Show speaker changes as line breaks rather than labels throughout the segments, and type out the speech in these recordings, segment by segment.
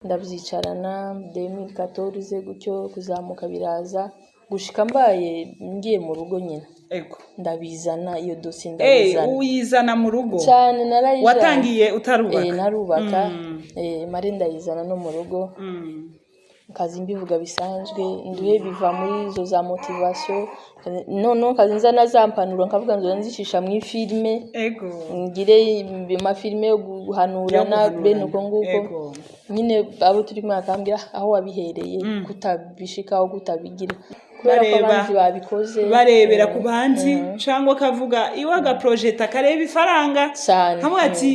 ndavyicarana 2014 gutyo kuzamuka biraza gushika mbaye ngiye mu rugo nyine
ego
ndabizana iyo dosi ndabizana
uyizana mu rugo
cyane narayijana
watangiye utarubaka
narubaka mari ndayizana no mu rugo kazi mbivuga bisanzwe ndiye biva muri zo za motivation no kazi nzana zampanuro nkavuga ngo nzishisha mu filme
ego
ngire ma filme yo guhanurana bene uko nguko nyine abo turi mu akambira aho wabihereye kutabishikaho kutabigira
barebera ku bandi cyangwa kavuga iwaga project akareba ifaranga hamwe ati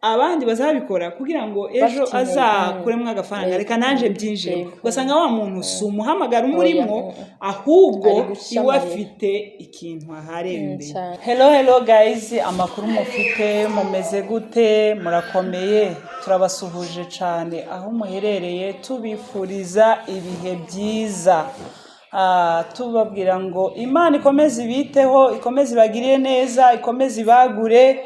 abandi bazabikora kugira ngo ejo azakuremwa agafaranga reka nanje byinje ugasanga wa muntu sumuhamagara umurimo ahubwo iwe afite ikintu aharembe. Hello guys, amakuru mufite mumeze gute? Murakomeye? Turabasuhuje cyane aho muherereye, tubifuriza ibihe byiza. Tubabwira ngo Imana ikomeze ibiteho, ikomeze ibagirire neza, ikomeze ibagure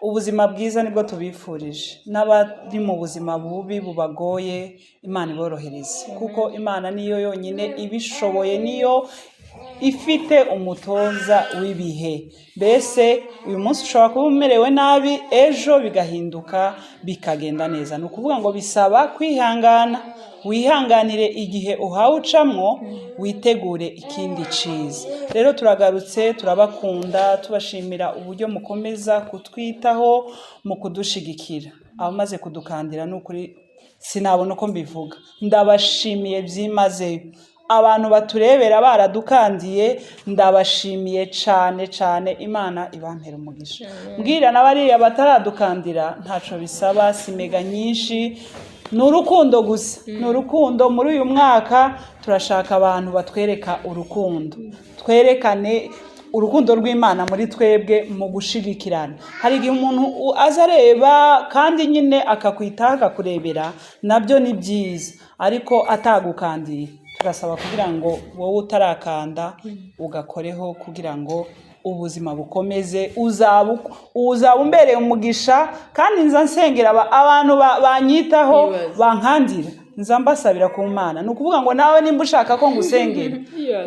ubuzima bwiza, nibwo tubifurije. N'abari mu buzima bubi bubagoye Imana iborohereze, kuko Imana niyo yonyine ibishoboye, niyo ifite umutoza w'ibihe. Mbese uyu munsi ushobora kuba umerewe nabi, ejo bigahinduka bikagenda neza. Ni ukuvuga ngo bisaba kwihangana, wihanganire igihe uhawe ucamwo, witegure ikindi ciza. Rero turagarutse, turabakunda, tubashimira uburyo mukomeza kutwitaho, mu kudushigikira. Abamaze kudukandira n'ukuri sinabona uko mbivuga, ndabashimiye byimazeyo. Abantu baturebera baradukandiye, ndabashimiye cyane cyane, Imana ibampera umugisha. Mbwira n'abariya bataradukandira ntaco bisaba, simega nyinshi, n'urukundo gusa. N'urukundo. Muri uyu mwaka turashaka abantu batwereka urukundo, twerekane urukundo rw'Imana muri twebwe mu gushigikirana. Hari igihe umuntu azareba kandi nyine akakwitaho akakurebera, nabyo ni byiza, ariko atagukandiye turasaba kugira ngo wowe utarakanda ugakoreho kugira ngo ubuzima bukomeze, uzaba umbereye umugisha. Kandi nza nsengera abantu banyitaho bankandira, nza mbasabira ku Mana. Ni ukuvuga ngo nawe nimba ushaka ko ngusengera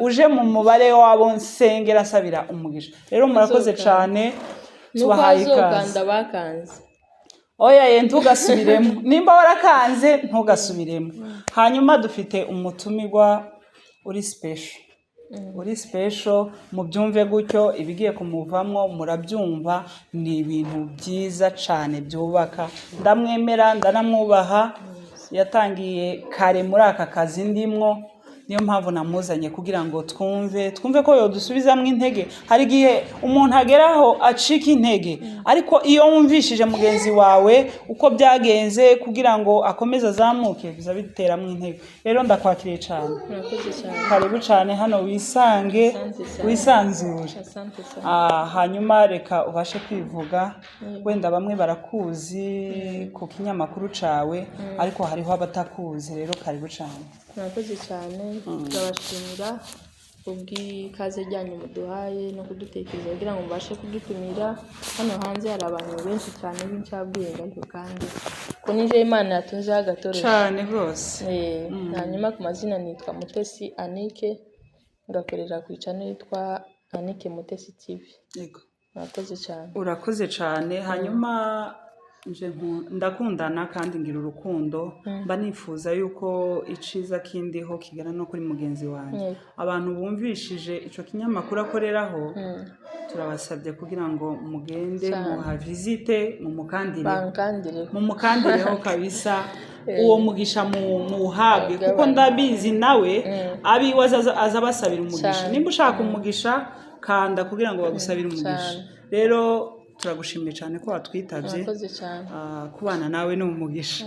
uje mu mubare wabo nsengera nsabira umugisha. Rero murakoze cyane, tubahaye ikaze. Oya ntugasubiremo, nimba warakanze ntugasubiremo. Hanyuma dufite umutumirwa uri special, mubyumve gutyo, ibigiye kumuvamwo murabyumva, ni ibintu byiza cyane byubaka. Ndamwemera, ndanamwubaha, yatangiye kare muri aka kazi ndimwo, niyo mpamvu namuzanye kugira ngo twumve ko yodusubizamwe intege. Hari igihe umuntu ageraho acika intege, ariko iyo wumvishije mugenzi wawe uko byagenze kugira ngo akomeze azamuke, biza biteramwe intege. Rero ndakwakiriye cyane, karibu cyane hano, wisanzure. Hanyuma reka ubashe kwivuga. Wenda bamwe barakuzi ku kinyamakuru cawe, ariko hariho abatakuzi. Rero karibu cyane.
Murakoze cyane, turabashimira ubw'ikaze ryanyu muduhaye no kudutekereza kugira ngo mubashe kudutumira. Hano hanze hari abantu benshi cyane b'incabwenge, ariko kandi ko nije Imana yatunzeho agatoroshye
cyane rwose.
Hanyuma ku mazina nitwa Mutesi Anike, ngakorera ku channel yitwa Anike Mutesi TV.
Yego,
murakoze cyane.
Urakoze cyane. Hanyuma ndakundana kandi ngira urukundo, mba nifuza yuko iciza kindiho kigana no kuri mugenzi wanjye. Abantu bumvishije ico kinyamakuru akoreraho, turabasabye kugira ngo mugende muhavizite, mumukandireho kabisa, uwo mugisha muhabwe, kuko ndabizi nawe abiwe azabasabira umugisha. Nimba ushaka umugisha, kanda kugira ngo bagusabire umugisha. Rero turagushimiye cyane ko watwitabye, kubana nawe no umugisha.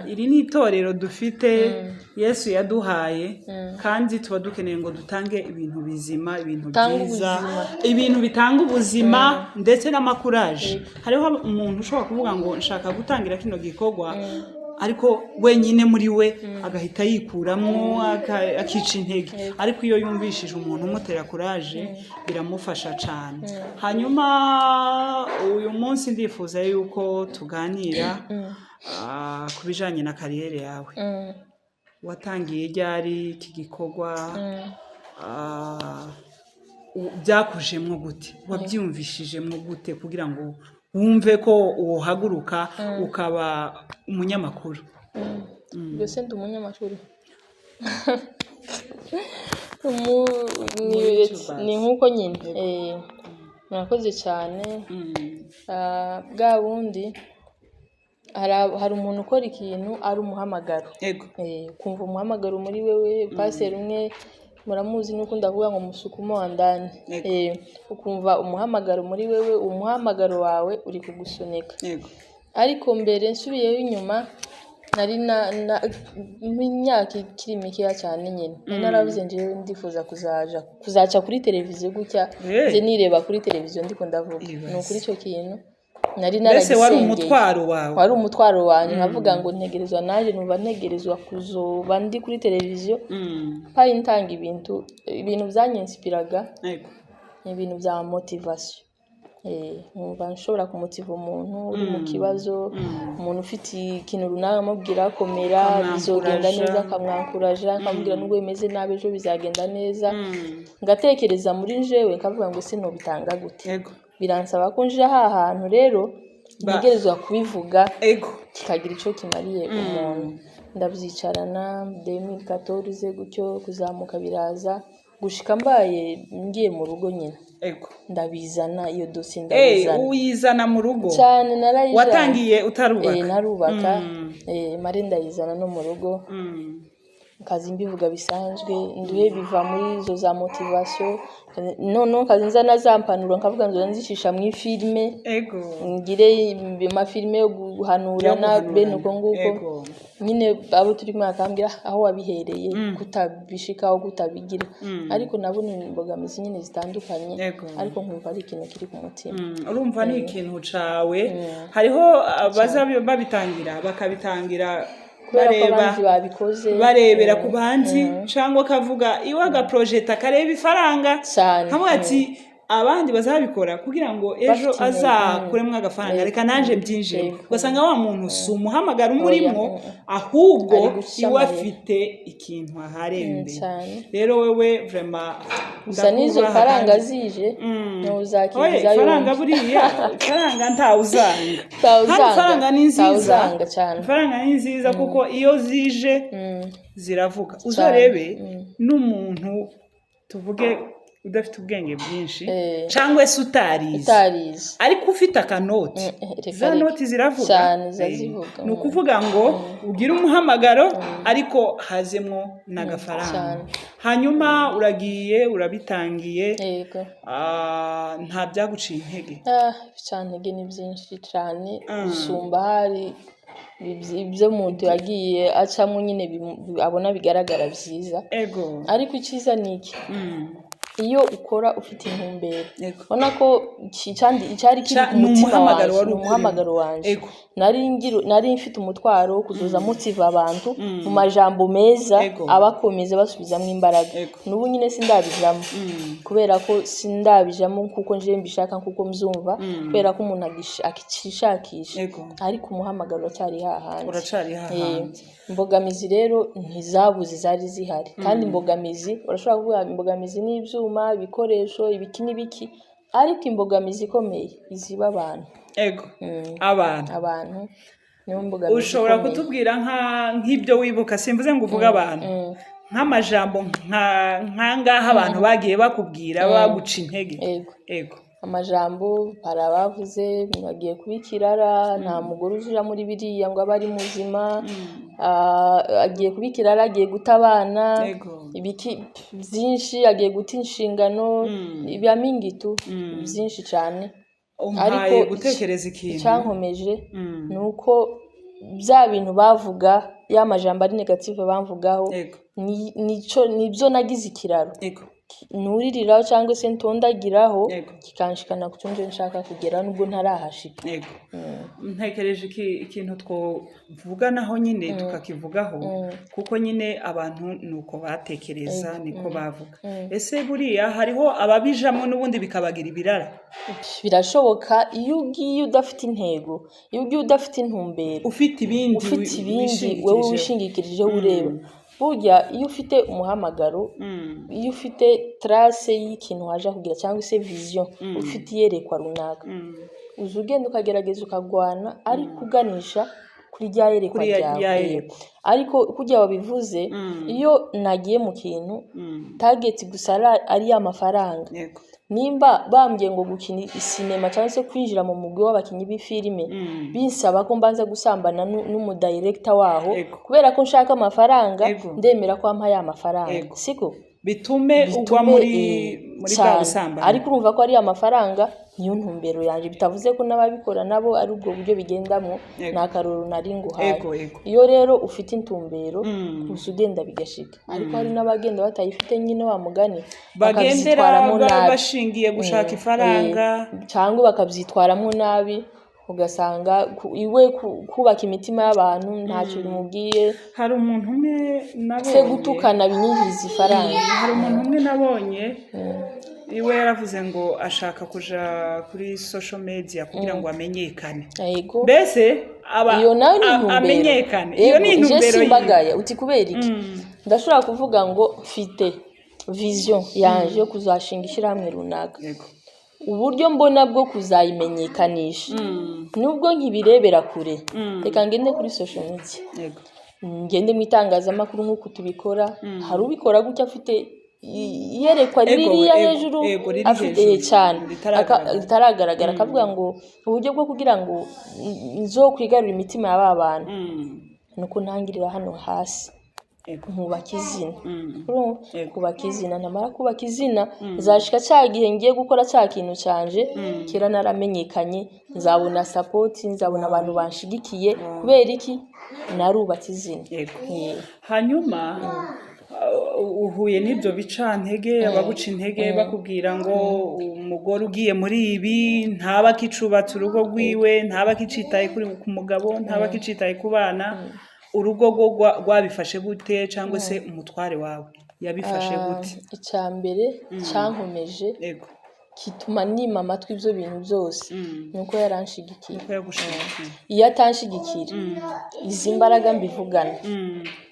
Iri ni itorero dufite Yesu yaduhaye, kandi tuba dukeneye ngo dutange ibintu bizima, ibintu byiza, ibintu bitanga ubuzima ndetse n'amakuraje. Hariho umuntu ushobora kuvuga ngo nshaka gutangira kino gikorwa, ariko wenyine muri we agahita yikuramo akica intege. Ariko iyo yumvishije umuntu umutera kuraje, biramufasha cyane. Hanyuma uyu munsi ndifuza yuko tuganira ku bijanye na kariyeri yawe watangiye ryari iki gikorwa byakujemwo gute wabyumvishijemwo gute kugira ngo wumve ko wohaguruka ukaba umunyamakuru
byose ndi umunyamakuru ni nk'uko nyine murakoze cyane bwa bundi hari umuntu ukora ikintu ari umuhamagaro kumva umuhamagaro muri wewe paseri umwe muramuzi nuko ndavuga ngo musukumo wa ndani ukumva umuhamagaro muri wewe umuhamagaro wawe uri kugusunika ariko mbere nsubiyeho inyuma nari imyaka ikiri mikeya cyane nyine naravuze njewe ndifuza kuzaca kuri televiziyo gutya nje nireba kuri televiziyo ndiko ndavuga ni ukuri icyo kintu nari naragisengeye wari umutwaro wanjye nkavuga ngo ntegerezwa naje numva ntegerezwa kuzoba ndi kuri televiziyo payi ntanga ibintu byanyinsipiraga ibintu bya motivation numva nshobora kumutiva umuntu uri mu kibazo umuntu ufite ikintu runaka amubwira komera bizogenda neza akamwankuraja akamubwira nubwo bimeze nabi ejo bizagenda neza ngatekereza muri njewe nkavuga ngo ese nobitanga gute biransaba ko nje aha hantu rero ntegerezwa kubivuga kikagira icyo kimariye umuntu ndabyicarana 2014 gutyo kuzamuka biraza gushika mbaye ngiye mu rugo nyine ndabizana iyo dosi ndabizana
uyizana mu rugo
cyane narayijana
watangiye utarubaka
narubaka mare ndayizana no mu rugo kazi mbivuga bisanzwe nduye biva muri izo za motivation no kazi nzana zampanuro nkavuga ngo nzishisha mu filme ngire ma filme yo guhanura na bene uko nguko nyine abo turi mwakambira aho wabihereye kutabishikaho kutabigira ariko nabone imbogamizi nyine zitandukanye ariko nkumva ari ikintu kiri ku mutima
urumva ni ikintu cawe hariho babitangira bakabitangira barebera ku bandi cyangwa kavuga iwaga project akareba ifaranga hamwe ati abandi bazabikora kugira ngo ejo azakuremwa agafaranga reka nanje byinjire ugasanga wa muntu sumuhamagara umurimo ahubwo iwafite ikintu aharembe rero wewe vraiment
gusa nizo faranga zije ntuzakiriza
faranga buriya faranga ntawuzanga faranga ni nziza faranga ni nziza kuko iyo zije ziravuga uzarebe n'umuntu tuvuge udafite ubwenge bwinshi cyangwa se utarize ariko ufite akanoti za noti ziravuga ni ukuvuga ngo ugire umuhamagaro ariko hazemwo n'agafaranga hanyuma uragiye urabitangiye nta byaguciye intege
intege ni byinshi cyane usumba hari ibyo umuntu yagiye acamo nyine abona bigaragara byiza ariko icyiza ni iki iyo ukora ufite intumbero ubona ko icyari kiri ku mutima wawe ni umuhamagaro wanjye nari mfite umutwaro wo kuzoza mutiva abantu mu majambo meza abakomeza basubizamo imbaraga n'ubu nyine sindabijamo kubera ko sindabijamo kuko nje mbishaka kuko mzumva kubera ko umuntu akishakisha ariko umuhamagaro cyari hahandi imbogamizi rero ntizabuze zari zihari kandi imbogamizi urashobora kuvuga imbogamizi n'ibyuma ibikoresho ibiki n'ibiki ariko imbogamizi ikomeye iziba abantu abantu niyo mbogamizi
ushobora kutubwira nk'ibyo wibuka simvuze ngo uvuge abantu nk'amajambo nkangaha abantu bagiye bakubwira baguca intege
amajambo hari abavuze bagiye kubikirara nta mugore uzuja muri biriya ngo abe ari muzima agiye kubikirara agiye guta abana ibiki byinshi agiye guta inshingano ibya mingitu byinshi cyane
ariko gutekereza ikintu
cyankomeje nuko bya bintu bavuga ya majambo ari negative bamvugaho nibyo nagize ikiraro nuririraho cyangwa se ntondagiraho kikanshikana ku cyo nshaka kugera nubwo ntarahashika.
Yego. Ntekereje ikintu twovuganaho nyine tukakivugaho kuko nyine abantu nuko batekereza niko bavuga. Ese buriya hariho ababijamo n'ubundi bikabagira ibirara?
Birashoboka iyo ugiye udafite intego, iyo ugiye udafite intumbero,
ufite ibindi
wewe wishingikirije ureba. Burya iyo ufite umuhamagaro, iyo ufite trace y'ikintu waje kugira cyangwa se vision, ufite yerekwa runaka, uzugenda ukagerageza ukagwana ari kuganisha kuri rya yerekwa ryawe. Ariko kujya wabivuze, iyo nagiye mu kintu target gusa ari amafaranga, nimba bambye ngo gukina sinema cyangwa se kwinjira mu mugwi w'abakinyi b'ifilime, binsaba ko mbanza gusambana n'umu director waho kubera ko nshaka amafaranga, ndemera ko ampa ya mafaranga, siko
bitume ugwa muri bwa busambana.
Ariko urumva ko ari amafaranga niyo ntumbero yanje, bitavuze ko n'ababikora nabo ari ubwo buryo bigendamo, nakaruru nari nguhaye. Iyo rero ufite intumbero usugenda bigashika, ariko hari n'abagenda batayifite nyine wa mugani
bagendera bashingiye gushaka ifaranga
cyangwa bakabyitwaramo nabi, ugasanga iwe kubaka imitima y'abantu ntacyo bimubwiye.
Hari umuntu umwe nabonye
se gutukana binyinjiriza ifaranga.
Hari umuntu umwe nabonye iwe yaravuze ngo ashaka kuja kuri social media kugira ngo amenyekane. Mbese
iyo nawe ni
amenyekane, iyo ni intumbero
yimbagaya. Uti kubera iki? Ndashobora kuvuga ngo mfite vision yanje yo kuzashinga ishyirahamwe runaka, uburyo mbona bwo kuzayimenyekanisha nubwo nkibirebera kure, reka ngende kuri social media, ngende mu itangazamakuru nk'uko tubikora. Hari ubikora gutya afite yerekwa ririya hejuru, afite cyane ritaragaragara, akavuga ngo uburyo bwo kugira ngo nzo kwigarura imitima y'aba bantu nuko ntangirira hano hasi, nkubaka izina. Kubaka izina, namara kubaka izina zashika cyagihe ngiye gukora cya kintu cyanje, kera naramenyekanye, nzabona support, nzabona abantu banshigikiye. Kubera iki? Narubatse izina.
Hanyuma uhuye n'ibyo bicantege, abaguca intege bakubwira ngo umugore ugiye muri ibi ntaba akicubatse urugo rwiwe, ntaba akicitaye ku mugabo, ntaba akicitaye ku bana, urugo rwabifashe gute cyangwa se umutware wawe yabifashe gute?
Icyambere cyankomeje kituma nima amatwi ibyo bintu byose nuko yaranshigikiye. Iyo atanshigikira izi mbaraga mbivugana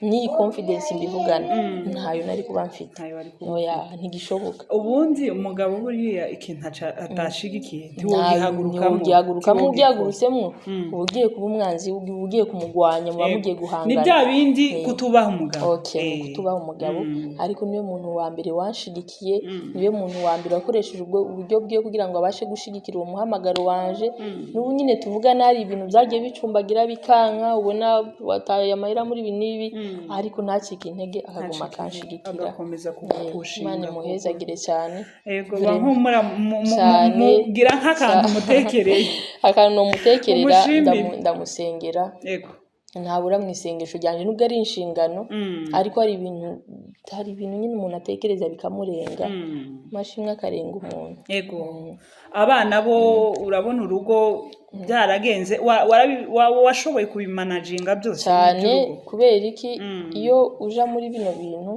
ni confidence mbivugana ntayo nari kuba mfite, oya ntigishoboka.
Ubundi umugabo buriya ikintu atashigikiye
ntiwogihagurukamo, ugihagurutsemo ugiye kuba umwanzi, ugiye kumugwanya, muba mugiye guhangana.
Ni bya bindi kutubaha umugabo.
Kutubaha umugabo, ariko niwe muntu wa mbere wanshigikiye, niwe muntu wa mbere wakoresheje uburyo bwiye kugira ngo abashe gushigikira uwo muhamagaro wanje. N'ubu nyine tuvugana hari ibintu byagiye bicumbagira bikanka, ubona wataye amahera muri ibi n'ibi, ariko ntacike intege, akaguma kanshigikira,
agakomeza kugushinga.
Imana imuhezagire cyane.
Yego, mugira nk'akantu mutekereye.
Akantu mutekerera, ndamusengera.
Yego.
Ntabura mu isengesho ryanje nubwo ari inshingano, ariko hari ibintu nyine umuntu atekereza bikamurenga, mashimwe akarenga umuntu.
Yego. Abana bo urabona urugo byaragenze, washoboye kubimanaginga byose
cyane. Kubera iki? Iyo uja muri bino bintu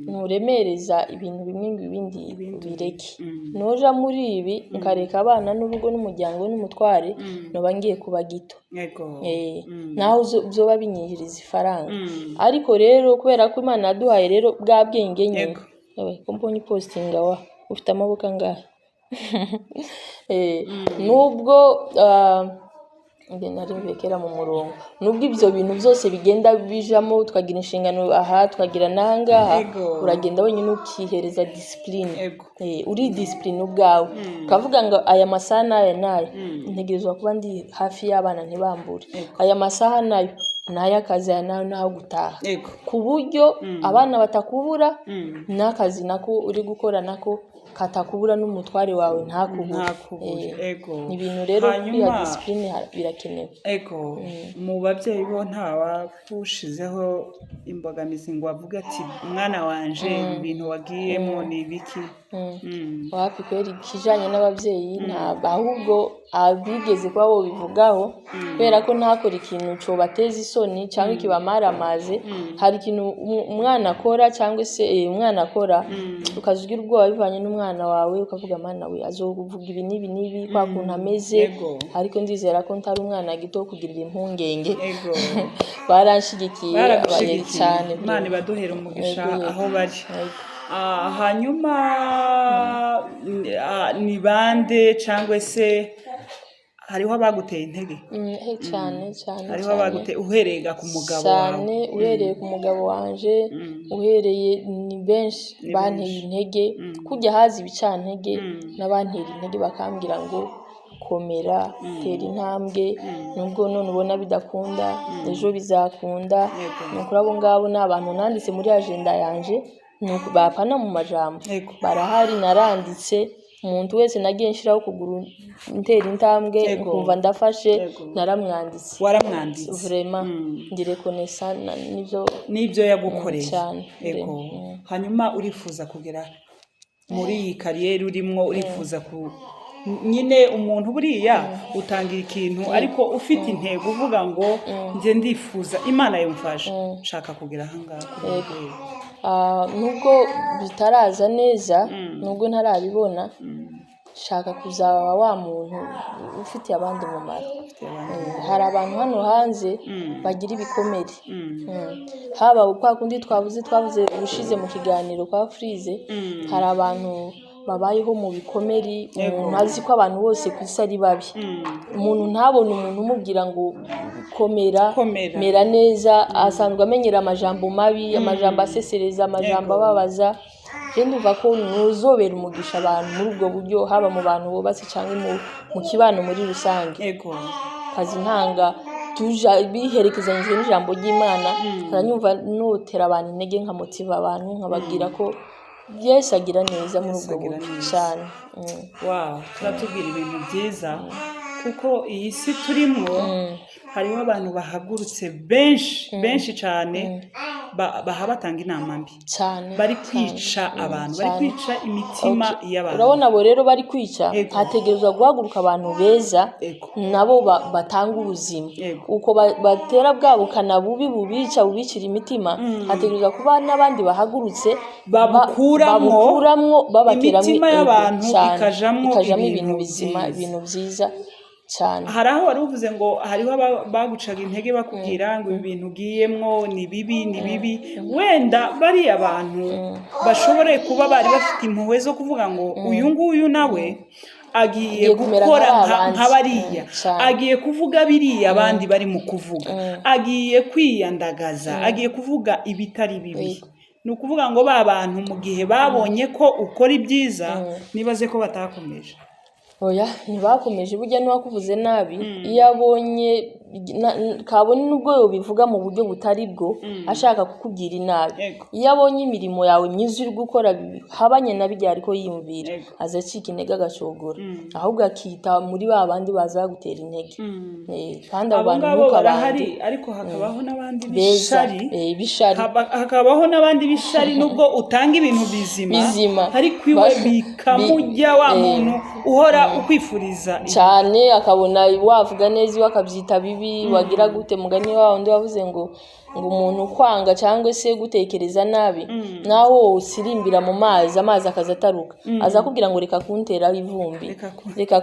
nturemereza ibintu bimwe ngo ibindi bireke. Noja muri ibi nkareka abana n'urugo n'umuryango n'umutware, noba ngiye kuba gito. Naho byoba binyinjiriza ifaranga. Ariko rero kubera ko Imana yaduhaye rero bwa bwenge nyine, ko mbonye postinga wa ufite amaboko angahe? Nubwo nari mbekera mu murongo, nubwo ibyo bintu byose bigenda bijamo, tukagira inshingano aha, tukagira nangaha, uragenda wenyine ukihereza discipline. Uri discipline ubwawe, ukavuga ngo aya masaha n'aya n'aya ntegerezwa kuba ndi hafi y'abana ntibambure, aya masaha nayo n'ay'akazi naho gutaha ku buryo abana batakubura n'akazi nako uri gukora nako katakubura n'umutware wawe ntakubure ni ibintu rero kwiha discipline birakenewe
mu babyeyi bo ntawapushizeho imbogamizi ngo avuge ati umwana wanje ibintu wagiyemo ni ibiki
wapi kweri kijanye n'ababyeyi ahubwo abigeze kuba bo bivugaho kubera ko ntakora ikintu cyo bateza isoni cyangwa kibamara amaze hari ikintu umwana akora cyangwa se umwana akora ukazugira ubwoba bivanye n'umwana wawe ukavuga mana we azovuga ibi nibi kwa kuntu ameze ariko ndizera ko ntari umwana gito kugirira impungenge baranshigikiye cyane
Imana ibaduhera umugisha aho bari hanyuma ni bande cyangwa se hariho abaguteye intege
cyane
hariho abaguteye uhereye ku mugabo
cyane uhereye ku mugabo wanje uhereye ni benshi banteye intege kujya hazi ibicantege n'abantera intege bakambwira ngo komera tera intambwe nubwo none ubona bidakunda ejo bizakunda nuko abo ngabo n'abantu nanditse muri agenda yanje nuko bapana mu majambo barahari naranditse umuntu wese nagiye nshiraho kuguru ntera intambwe kumva ndafashe naramwanditse
waramwanditse
vraiment ndire connaissance
nibyo yagukoreye hanyuma urifuza kugera muri iyi kariyeri urimo urifuza nyine umuntu buriya utangira ikintu ariko ufite intego uvuga ngo nje ndifuza Imana yumfasha nshaka kugera ahangaha
nubwo bitaraza neza nubwo ntarabibona shaka kuzaba wa muntu ufitiye abandi umumaro hari abantu hano hanze bagira ibikomere haba kwa kundi twavuze urushize mu kiganiro kwa Freeze hari abantu babayeho mu bikomeri umuntu azi ko abantu bose ku isi ari babi umuntu ntabone umuntu umubwira ngo komera mera neza asanzwe amenyera amajambo mabi amajambo asesereza amajambo ababaza rero uva ko nuzobera umugisha abantu muri ubwo buryo haba mu bantu bubatse cyangwa mu kibano muri rusange kazi ntanga tuja biherekezanyije n'ijambo ry'Imana aranyumva notera abantu intege nka motiva abantu nkababwira ko Yesu agira neza muri ubwo buryo cyane
turatubwira ibintu byiza kuko iyi si turimo hariho abantu bahagurutse benshi cyane bahatanga inama mbi bari kwica abantu bari kwica imitima y'abantu
urabona abo rero bari kwica hategerezwa guhaguruka abantu beza nabo batanga ubuzima uko batera bwabukana bubicira imitima hategerezwa kuba n'abandi bahagurutse babukuramwo babateramo
imitima y'abantu
ikajamo ibintu bizima ibintu byiza cyane
hari aho wari uvuze ngo hariho bagucaga intege bakubwira ngo ibi bintu ugiyemwo ni bibi wenda bari abantu bashobore kuba bari bafite impuhwe zo kuvuga ngo uyu nguyu nawe agiye gukora nk'abariya agiye kuvuga biriya abandi bari mu kuvuga agiye kwiyandagaza agiye kuvuga ibitari bibi ni ukuvuga ngo ba bantu mu gihe babonye ko ukora ibyiza nibaze ko batakomeje
oya ntibakomeje burya n'uwakuvuze nabi iyo abonye kabone nubwo yobivuga mu buryo butari bwo ashaka kukubwira inabi iyo abonye imirimo yawe myiza uri gukora habanye na bijya ariko yiyumvira azacika intege agashogora ahubwo akita muri ba bandi baza gutera intege
kandi abantu barahari ariko hakabaho n'abandi bishari hakabaho n'abandi bishari nubwo utanga ibintu bizima ariko iwe bikamujya wa muntu uhora ukwifuriza
cyane akabona wavuga neza wakabyita bibi wagira gute mugani wawe undi wavuze ngo umuntu kwanga cyangwa se gutekereza nabi naho usirimbira mu mazi amazi akazataruka aza kubwira ngo reka kuntera ivumbi reka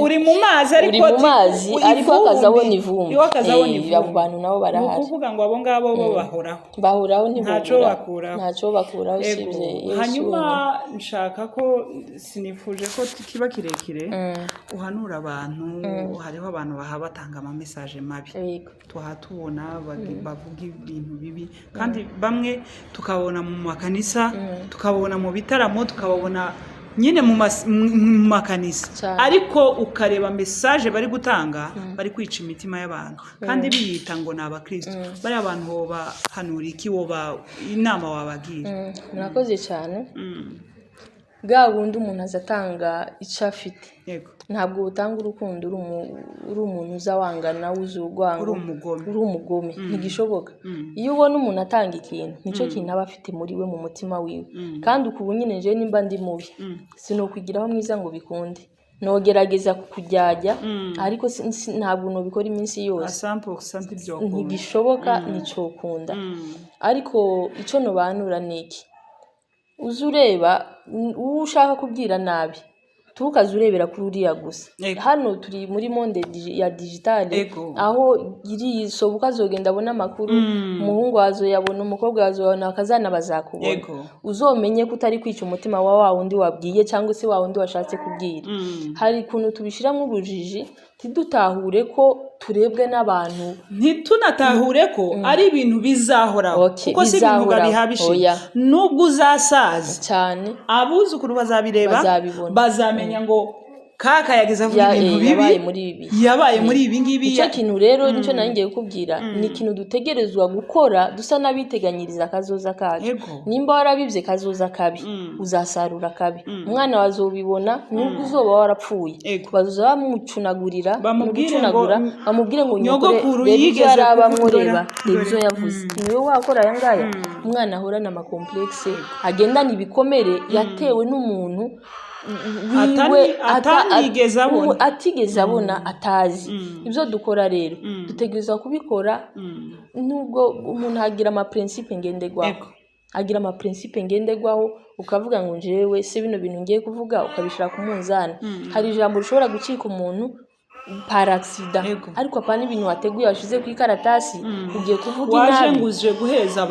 uri mu mazi
ariko akazabona ivumbi abo bantu nabo barahari
ukuvuga ngo abo ngabo bo
bahoraho
ntacyo
bakuraho usibye
hanyuma nshaka ko sinifuje ko kiba kirekire uhanura abantu hariho abantu batanga ama message mabi tuhatubona bavuga ibintu bibi kandi bamwe tukabona mu makanisa tukabona mu bitaramo tukabona nyine mu makanisa ariko ukareba message bari gutanga bari kwica imitima y'abantu kandi biyita ngo n'abakristo bari abantu bo bahanura iki wo inama wabagira.
Murakoze cyane. Bwa bundi umuntu azatanga icyo afite, ntabwo utanga urukundo uri umuntu uzawangana uzurwanga uri umugome ntigishoboka. Iyo ubona umuntu atanga ikintu nicyo kintu aba afite muri we mu mutima wiwe, kandi ukubu nyine je nimba ndi mubi sinokwigiraho mwiza ngo bikunde, nogerageza kukujyajya ariko ntabwo nobikora iminsi yose, ntigishoboka nicokunda. Ariko icyo nobanura niki, uzureba ushaka kubwira nabi tukaza urebera kuri uriya gusa. Hano turi muri monde ya digital aho iri sobuka zogenda abona amakuru, umuhungu wazo yabona, umukobwa wazo yabona, akazana bazakubona. Uzomenye ko utari kwica umutima wa wundi wabwiye cyangwa se wa wundi washatse kubwira. Hari kuntu tubishiramo ubujiji tidutahure ko turebwe n'abantu,
ntitunatahure ko ari ibintu bizahoraho kuko si ibintu bihabishe. Nubwo uzasaza cyane abuzukuru bazabireba bazamenya ngo kaka yageza vuga ibintu bibi yabaye muri ibi ngibi.
Icyo kintu rero nicyo nangiye kukubwira, ni ikintu dutegerezwa gukora dusa nabiteganyiriza kazoza kacu. Nimba warabivye kazoza kabi uzasarura kabi. Umwana wazobibona nubwo uzoba warapfuye, bazamucunagurira bamubwire ngo
nyogokuru yigeze
bamureba ibyo yavuze. Niwe wakora aya ngaya. Umwana ahorana ama complexe, agendana ibikomere yatewe n'umuntu atigeze abona atazi. Ibyo dukora rero dutegereza kubikora nubwo umuntu agira ama principe ngendegwaho, ukavuga ngo jewe se bino bintu ngiye kuvuga ukabishira ku munzana. Hari ijambo rishobora gucika umuntu par accident, ariko apana ibintu wateguye washize ku ikaratasi ugiye kuvuga inabi
uje
guhereza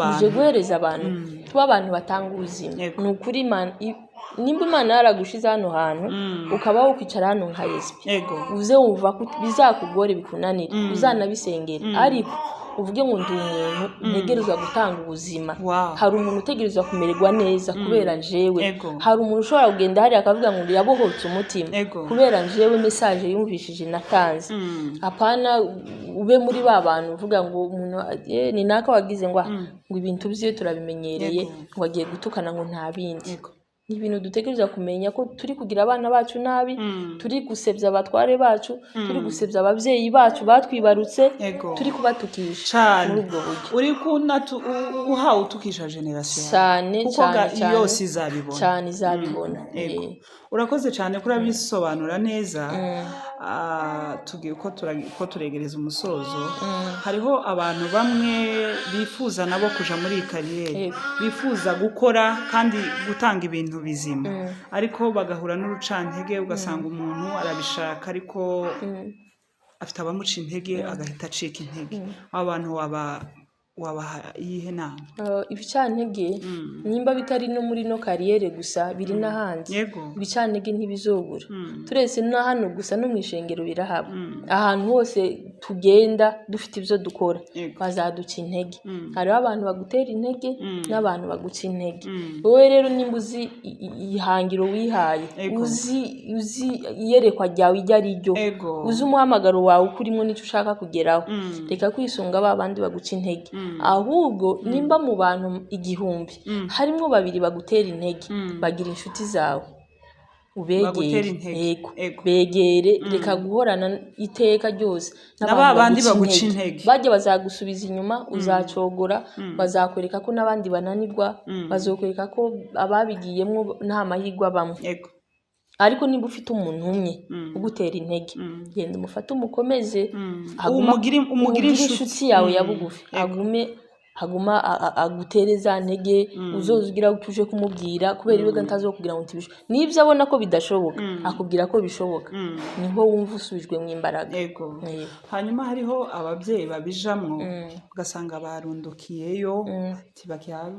abantu. Tuba abantu batanga ubuzima ni ukuri nimba Imana yaragushize hano hantu ukaba ukwicara hano nka Yesu, uze wumva ko bizakugore bikunanira, uzanabisengera ariko uvuge ngo ndi umuntu ntegerezwa gutanga ubuzima. Hari umuntu utegerezwa kumererwa neza kubera jewe. Hari umuntu ushobora kugenda hari akavuga ngo yabohotse umutima kubera jewe message yumvishije natanze. Apana ube muri ba bantu uvuga ngo umuntu ni naka wagize ngo ibintu byiwe turabimenyereye ngo agiye gutukana ngo nta bindi. Ni ibintu dutegereza kumenya ko turi kugira abana bacu nabi, turi gusebya abatware bacu, turi gusebya abavyeyi bacu batwibarutse, turi kubatukisha muri ubwo buryo.
Uri uhawe utukisha generation
cyane
yose izabibona
cyane izabibona.
Urakoze cyane kuri abisobanura neza. Tugiye ko turegereza umusozo. Hariho abantu bamwe bifuza nabo kuja muri kariyeri, bifuza gukora kandi gutanga ibintu bizima, ariko bagahura n'urucantege, ugasanga umuntu arabishaka ariko afite abamuca intege agahita acika intege. Abantu wabaha iyihe nama?
Ibicantege nimba bitari no muri no kariyere gusa biri n'ahandi. Ibicantege ntibizobura. Turese na hano gusa no mwishengero birahaba. Ahantu hose tugenda dufite ibyo dukora bazaduca intege. Hariho abantu bagutera intege n'abantu baguca intege. Wowe rero nimba uzi ihangiro wihaye, uzi iyerekwa ryawe ijya ari ryo, uzi umuhamagaro wawe ukurimo n'icyo ushaka kugeraho, reka kwisunga babandi baguca intege. Ahubwo nimba mu bantu 1000 harimo 2 bagutera intege, bagira inshuti zawe begere reka guhorana iteka ryose
n'abandi baguca intege.
Bajye bazagusubiza inyuma, uzacogora, bazakwereka ko n'abandi bananirwa, bazokwereka ko ababigiyemo nta mahirwe bamwe. Ariko niba ufite umuntu umwe ugutera intege, genda umufate umukomeze, umugire inshuti yawe ya bugufi, haguma agutereza ntege, uzozugira utuje kumubwira kubera ibyo ntazokubwira ngo tibisho. Nibyo abona ko bidashoboka akubwira ko bishoboka, niho wumva usubijwe mu imbaraga.
Hanyuma hariho ababyeyi babijamwo ugasanga barundukiyeyo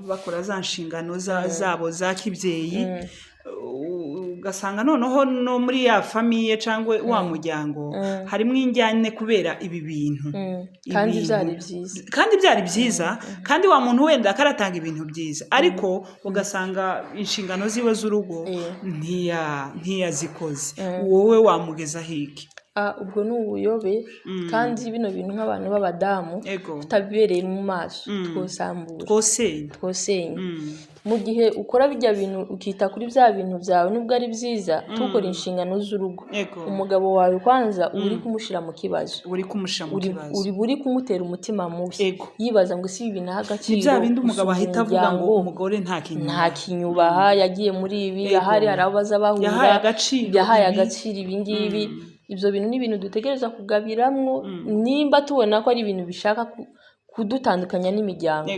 bakora za nshingano zabo za kibyeyi, ugasanga noneho no muri ya famiye cyangwa wa muryango harimo injyane kubera ibi bintu
kandi
byari byiza kandi wa muntu wenda akaratanga ibintu byiza ariko ugasanga inshingano ziwe z'urugo ntiyazikoze wowe wamugeza hiki
ubwo ni ubuyobe kandi bino bintu nk'abantu b'abadamu tutabibereye mu maso twosenya mu gihe ukora bijya bintu ukita kuri bya bintu byawe nubwo ari byiza tukora inshingano z'urugo umugabo wawe kwanza uri kumushyira mu kibazo uri kumutera umutima mubi yibaza ngo si ibi naha agaciro
bya bindi umugabo ahita avuga ngo umugore nta
kinyubaha yagiye muri ibi ahari arabaza bahura yahaye agaciro ibi ngibi ibyo bintu ni ibintu dutegereza kugabiramwo nimba tubona ko ari ibintu bishaka kudutandukanya n'imiryango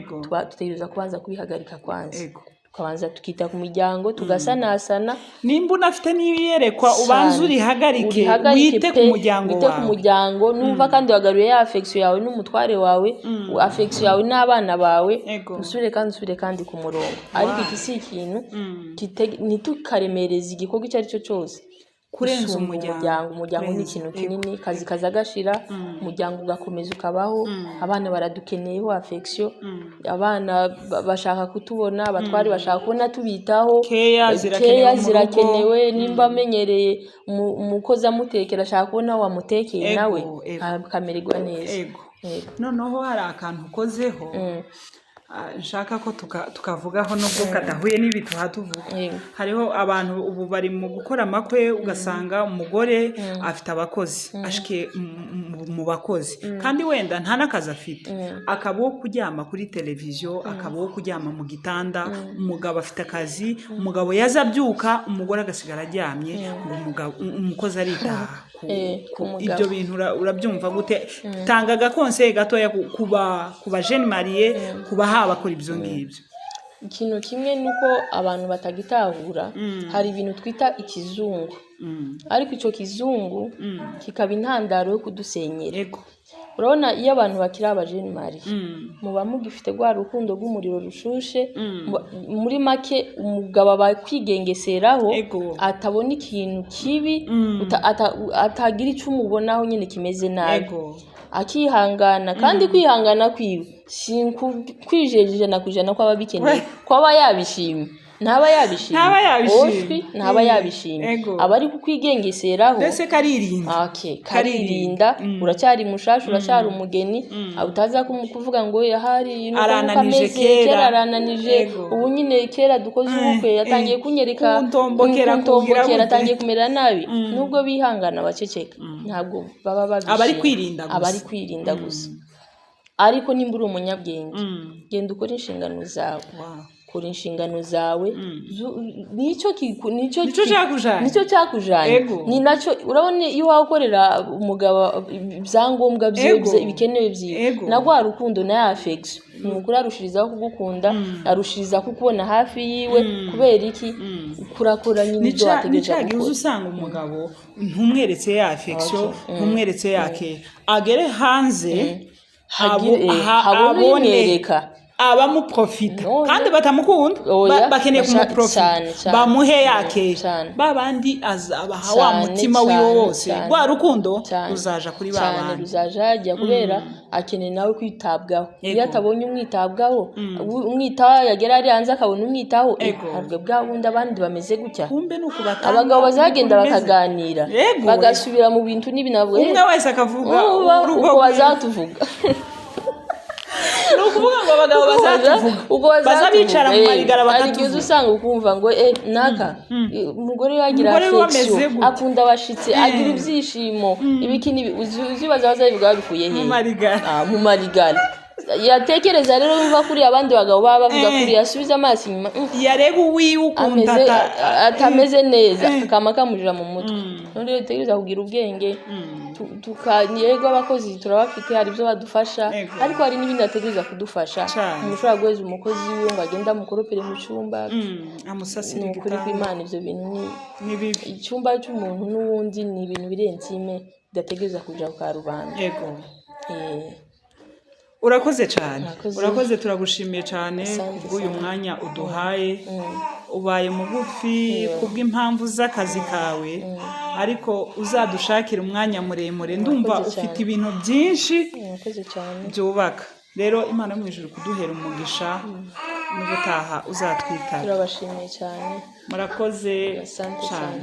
dutegereza kubanza kubihagarika kwanza tukabanza tukita ku miryango tugasanasana
nimba unafite n'iyerekwa ubanza urihagarike wite ku muryango
numva kandi wagaruye ya affection yawe n'umutware wawe affection yawe n'abana bawe usubire kandi ku murongo ariko iki si ikintu ntitukaremereze igikorwa icyo ari cyo cyose
kurenza umuryango
ni ikintu kinini kazi kazagashira umuryango ugakomeza ukabaho abana baradukeneyeho affection abana bashaka kutubona abatwari bashaka kubona tubitaho
keya
zirakenewe nimba amenyereye umukozi amutekera ashaka kubona wamutekeye nawe akamererwa neza
noneho hari akantu ukozeho nshaka ko tukavugaho nubwo kadahuye n'ibi tuhatuvuga hariho abantu ubu bari mu gukora amakwe ugasanga umugore afite abakozi ashike mu bakozi kandi wenda nta n'akazi afite akabaho kuryama kuri televiziyo akabaho kuryama mu gitanda umugabo afite akazi umugabo yazabyuka umugore agasigara aryamye ngo umukozi aritaha ibyo bintu urabyumva gute tanga agakonseye gatoya kuba jeune marié kuba bakora ibyo ngibyo
ikintu kimwe nuko abantu batagitahura hari ibintu twita ikizungu ariko icyo kizungu kikaba intandaro yo kudusenyera urabona iyo abantu bakiri abajene mari muba mugifite rwa rukundo rw'umuriro rushushe muri make umugabo bakwigengeseraho atabona ikintu kibi atagira icyo umubonaho nyine kimeze nabi akihangana kandi kwihangana kwiwe kwijeje na kujana ko ababikeneye ko aba yabishimye ntaba yabishimye abari kukwigengeseraho
ndetse
karirinda uracyari mushasha uracyari umugeni utaza kuvuga ngo yahari kera arananije ubu nyine kera dukoze ubukwe yatangiye kunyereka kuntombokera atangiye kumera nabi nubwo bihangana baceceka ntabwo baba babishimye abari kwirinda gusa ariko nimba uri umunyabwenge genda ukora inshingano zawe kora inshingano zawe nicyo cyakujanye ni nacyo urabona iyo wakorera umugabo ibyangombwa bye ibikenewe byiwe nagwa rukundo na affection umugore arushirizaho kugukunda arushiriza kukubona hafi yiwe kubera iki kurakora nyine ibyo wategereje
gukora usanga umugabo ntumweretse ya affection ntumweretse yake agere hanze
haboneka
abamuprofita kandi batamukunda bakeneye kumuprofita bamuhe yake babandi azabaha wa mutima wiwe wose rwa rukundo ruzaja kuri babandi
ruzajya kubera akeneye nawe kwitabwaho iyo atabonye umwitabwaho umwitaho yagera ari hanze akabona umwitaho ntabwo bwa bundi abandi bameze gutya abagabo bazagenda bakaganira bagasubira mu bintu n'ibinabwo
umwe wese akavuga
uko bazatuvuga
nukuvuga ngo abagabo bazatuvuga bazabicara mu marigara bakatuvuga
ari usanga ukumva ngo naka umugore yagira affection akunda abashitse agira ibyishimo ibikini uzibaza bazabivuga babikuye he mu marigara yatekereza rero biva kuri abandi bagabo baba bavuga kuri yasubiza amaso inyuma
yareba uwiwe ukunda
atameze neza akama kamujira mu mutwe none rero tegereza kugira ubwenge tukanyego abakozi turabafite hari ibyo badufasha ariko hari n'ibindi ategereza kudufasha umushobora guheza umukozi wiwe ngo agenda mukoropere mu cyumba
amusasira
kuri kw'Imana ibyo bintu ni bibi icyumba cy'umuntu n'uwundi ni ibintu birensime bidategereza kuja ku karubanda
urakoze cyane urakoze turagushimiye cyane kubw'uyu mwanya uduhaye ubaye mugufi kubw'impamvu z'akazi kawe ariko uzadushakira umwanya muremure ndumva ufite ibintu byinshi byubaka rero Imana yo mu ijuru kuduhera umugisha n'ubutaha uzatwitaba
turabashimiye cyane
murakoze cyane